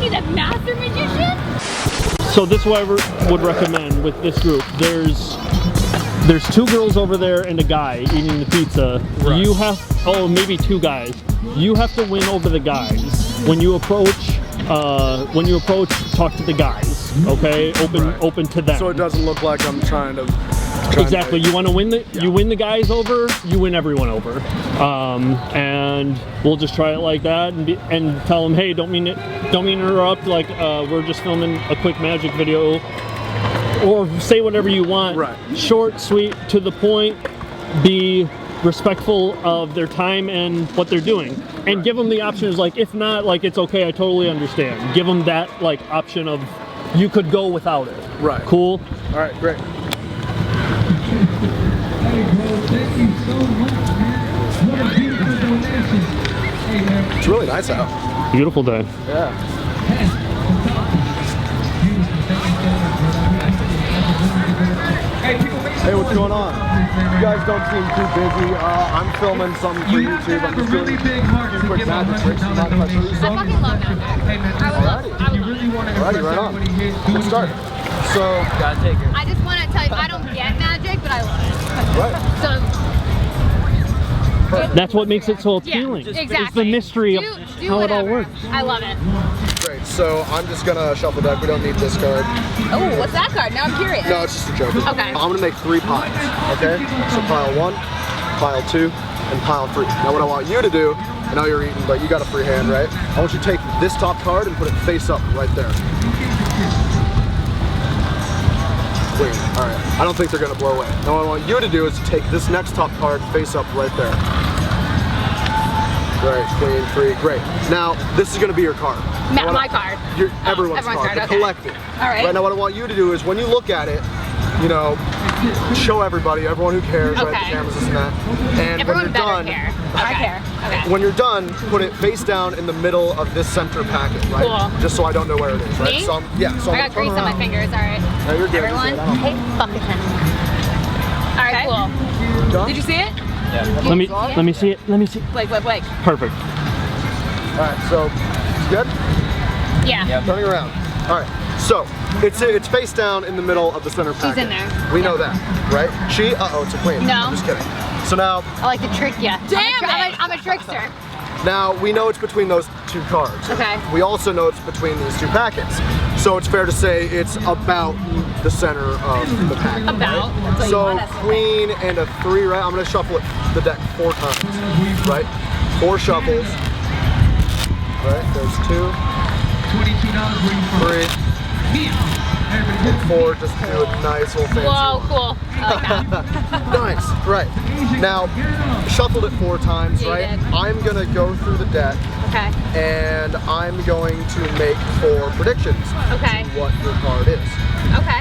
He's a master magician? So this is what I would recommend with this group. There's 2 girls over there and a guy eating the pizza. Right. You have, oh, maybe 2 guys. You have to win over the guys. When you approach, talk to the guys. Okay, open to them. So it doesn't look like I'm trying to. Exactly. You want to win you win the guys over. You win everyone over. And we'll just try it like that and tell them, hey, don't mean to interrupt. Like we're just filming a quick magic video. Or say whatever you want. Right. Short, sweet, to the point. Be respectful of their time and what they're doing, and give them the options. Like if not, like it's okay. I totally understand. Give them that like option of you could go without it. Right. Cool. All right. Great. It's really nice out. Beautiful day. Yeah. Hey, what's going on? You guys don't seem too busy. I'm filming something for YouTube. I'm just doing quick magic tricks. You mind if I show you I some? fucking love magic. I would love it. Alrighty, right on. Let's start. So, Gotta take her. I just want to tell you, I don't get magic, but I love it. right. So, That's what makes it so yeah, appealing. exactly. It's the mystery of do how it all whatever. works. I love it. Great. So I'm just gonna shuffle deck. We don't need this card. Oh, what's that card? Now I'm curious. No, it's just a joke. Okay. I'm gonna make 3 piles. Okay. So pile 1, pile 2, and pile 3. Now what I want you to do, I know you're eating, but you got a free hand, right? I want you to take this top card and put it face up right there. Wait. All right. I don't think they're gonna blow away. Now what I want you to do is to take this next top card face up right there. Right, queen, 3, great. Now, this is gonna be your card. My card. Everyone's card, the okay. collective. All right. Now what I want you to do is when you look at it, you know, show everyone who cares, right, the Okay. cameras, this and that. And Everyone when you're done, care. I care. Okay. when you're done, put it face down in the middle of this center packet, right? Cool. Just so I don't know where it is, right? Me? So I'm I got grease on my fingers, all right. No, you're good. Everyone, hey, fuck it. All right, cool. Done? Did you see it? Yeah. Let me see it. Let me see. Blake. Perfect. All right, so it's good. Yeah. Yep. Turning around. All right. So it's face down in the middle of the center packet. in there. We know that, right? It's a queen. No. I'm just kidding. So now I like to trick you. Damn it! I'm a trickster. Now, we know it's between those 2 cards. Okay. We also know it's between these 2 packets. So it's fair to say it's about the center of the packet. About. That's what you So want us to queen and a 3, right? I'm gonna shuffle the deck 4 times, right? 4 shuffles. Right, there's 2, 3, and 4, just to do a nice little fancy Whoa, one. cool. I like that. Nice, right. Now, shuffled it 4 times, Yeah, you right? did. I'm gonna go through the deck Okay. and I'm going to make 4 predictions Okay. to what your card is. Okay.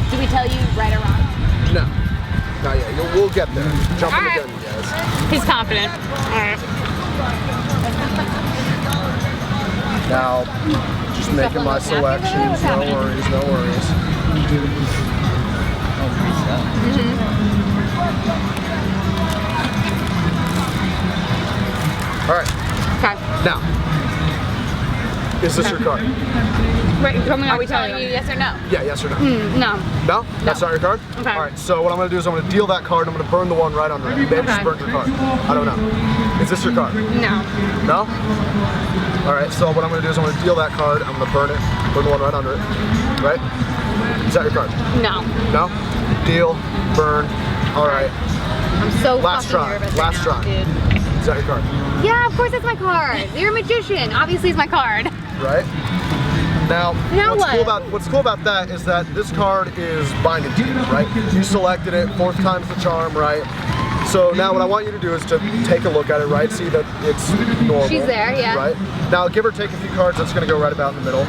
Did we tell you right or wrong? No, not yet. We'll get there. Jump in the All right. gun, you guys. He's confident. All right. Now, just making my selections. No worries, no worries. All right. Okay. Now, is this your card? Wait, are we telling you yes or no? Yeah, yes or no? No. No? That's not your card? Okay. All right, so what I'm gonna do is I'm gonna deal that card and I'm gonna burn the one right under it. Maybe just Okay. burn your card. I don't know. Is this your card? No. No? All right, so what I'm gonna do is I'm gonna deal that card, I'm gonna burn it, burn the one right under it, right? Is that your card? No. No? Deal, burn, all right. I'm so Last fucking try, nervous last right now, try. dude. Is that your card? Yeah, of course it's my card. You're a magician. Obviously it's my card. Right? Now what's cool about that is that this card is binding to you, right? You selected it, 4th time's the charm, right? So now what I want you to do is to take a look at it, right? See that it's normal. She's there, yeah. Right? Now give or take a few cards, that's gonna go right about in the middle.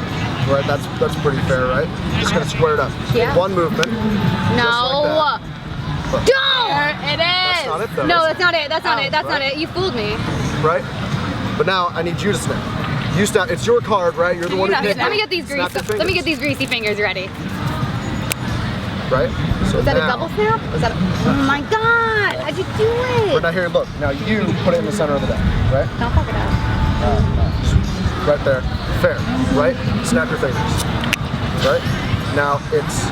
Right? That's pretty fair, right? Just gonna square it up. Yeah. 1 movement. No. But- Don't! It is! That's not it, though. No, that's not it. That's not Oh, it. That's not right. it. You fooled me. Right? But now I need you to snap. You snap. It's your card, right? You're the one who picked it. Let me get these Snap your Let me get fingers. these greasy fingers ready. Right? So Is that now, a double snap? Is that oh my god! How'd you do But it? now here, look. Now you put it in the center of the deck, right? Don't fuck it up. right there. Fair, right? Snap your fingers. Right? Now it's,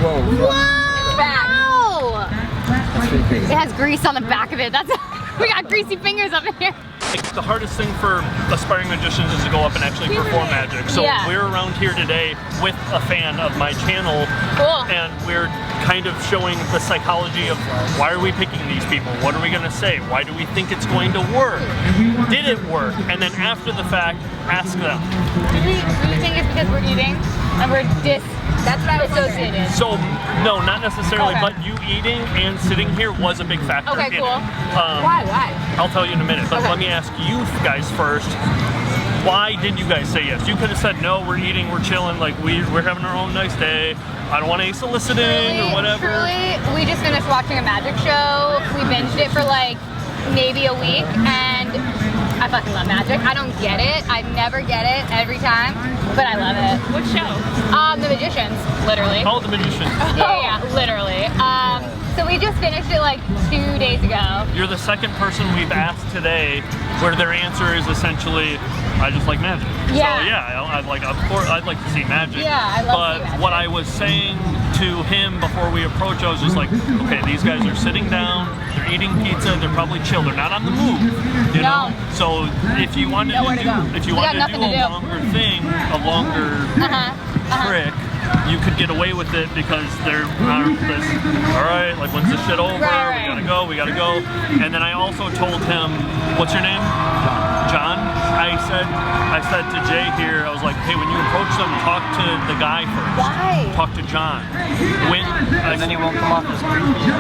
whoa. Wow! It has grease on the back of it. That's we got greasy fingers up in here. The hardest thing for aspiring magicians is to go up and actually perform magic. So we're around here today with a fan of my channel, and we're kind of showing the psychology of why are we picking these people? What are we going to say? Why do we think it's going to work? Did it work? And then after the fact, ask them. Do you think it's because we're eating and we're that's what I was associated? So, no, not necessarily, but you eating and sitting here was a big factor. Okay, cool. Why? I'll tell you in a minute, but let me ask you guys first. Why did you guys say yes? You could have said no, we're eating, we're chilling, like we're having our own nice day. I don't want any soliciting or whatever. Truly, we just finished watching a magic show. We binged it for like maybe a week, and I fucking love magic. I don't get it. I never get it every time, but I love it. What show? The Magicians, literally. Oh, The Magicians. Yeah, literally. So we just finished it like 2 days ago. You're the second person we've asked today where their answer is essentially, I just like magic. Yeah. So yeah, of course, I'd like to see magic. Yeah, I love But to see magic. what I was saying to him before we approached, I was just like, okay, these guys are sitting down, they're eating pizza, they're probably chill, they're not on the move, you know? So if you wanted to do, a longer thing, a longer trick, you could get away with it because they're all right, like when's this shit over? We gotta go. And then I also told him, what's your name? John. I said to Jay here, I was like, hey, when you approach them, talk to the guy first. Why? Talk to John. And then he won't come off as creepy.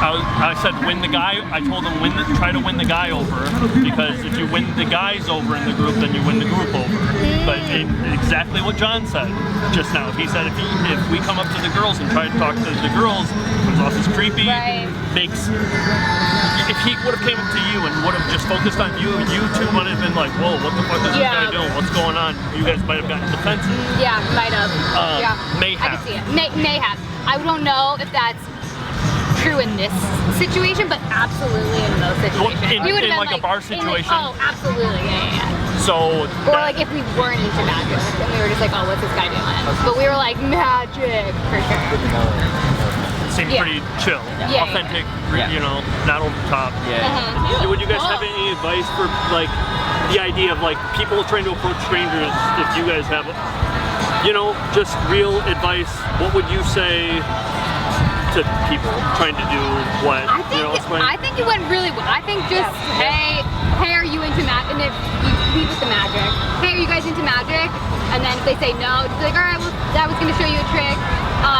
I said I told him try to win the guy over, because if you win the guys over in the group, then you win the group over. But exactly what John said just now. He said if we come up to the girls and try to talk to the girls, comes off as creepy, if he would have came up to you and would have just focused on you, you two might have been like, whoa, what the fuck is this guy doing? What's going on? You guys might have gotten defensive. Yeah, might have. May have. I can see it. May have. I don't know if that's true in this situation, but absolutely in most situations. In like a bar situation? Absolutely, yeah. So, or like if we weren't into magic and we were just like, oh, what's this guy doing? But we were like, magic, for sure. Seemed pretty chill, authentic, you know, not over the top. Would you guys have any advice for like the idea of like people trying to approach strangers? If you guys have, you know, just real advice, what would you say to people trying to do what? I think it went really well. I think just hey, are you into magic? And if you lead with the magic, hey, are you guys into magic? And then if they say no, just be like, all right, well, I was gonna show you a trick.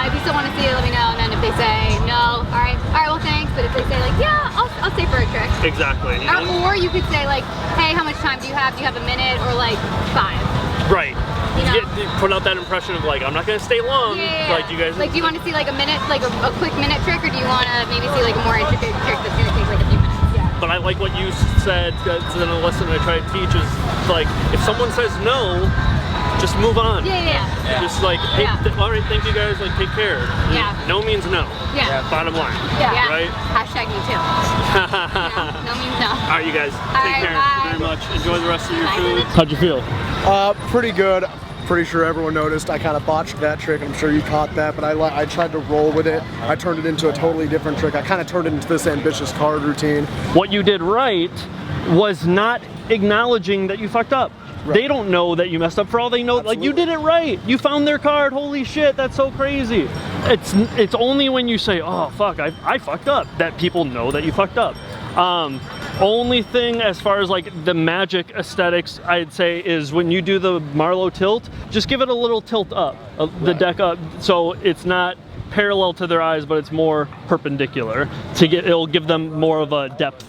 If you still want to see it, let me know. And then if they say no, all right, well, thanks. But if they say like, yeah, I'll stay for a trick. Exactly. Or you could say like, hey, how much time do you have? Do you have a minute or like 5? Right. You know? Put out that impression of like, I'm not gonna stay long. Like you guys. Like, do you want to see like a minute, like a quick minute trick, or do you want to maybe see like a more intricate trick that's gonna take like a few minutes? But I like what you said, because then a lesson I try to teach is like, if someone says no, just move on. Just like, hey, all right, thank you guys, like take care. No means no. Bottom line. Right? Hashtag me too. No means no. All right, you guys, take care very much. Enjoy the rest of your food. How'd you feel? Pretty good. Pretty sure everyone noticed I kind of botched that trick. I'm sure you caught that, but I tried to roll with it. I turned it into a totally different trick. I kind of turned it into this ambitious card routine. What you did right was not acknowledging that you fucked up. They don't know that you messed up. For all they know, like you did it right. You found their card. Holy shit, that's so crazy. It's only when you say, oh fuck, I fucked up, that people know that you fucked up. Only thing as far as like the magic aesthetics, I'd say, is when you do the Marlowe tilt, just give it a little tilt up, the deck up, so it's not parallel to their eyes, but it's more perpendicular. It'll give them more of a depth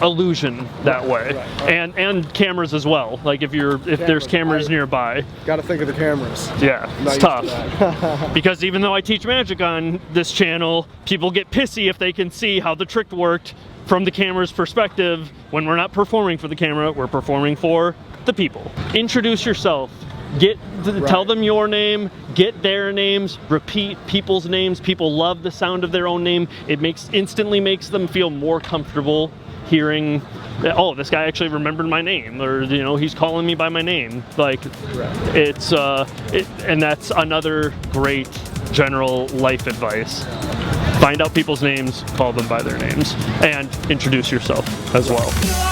illusion that way. And cameras as well. Like if there's cameras nearby. Got to think of the cameras. Yeah, it's tough. Because even though I teach magic on this channel, people get pissy if they can see how the trick worked from the camera's perspective. When we're not performing for the camera, we're performing for the people. Introduce yourself. Tell them your name, get their names, repeat people's names. People love the sound of their own name. It instantly makes them feel more comfortable hearing oh, this guy actually remembered my name, or you know, he's calling me by my name. Like, it's and that's another great general life advice. Find out people's names, call them by their names, and introduce yourself as well.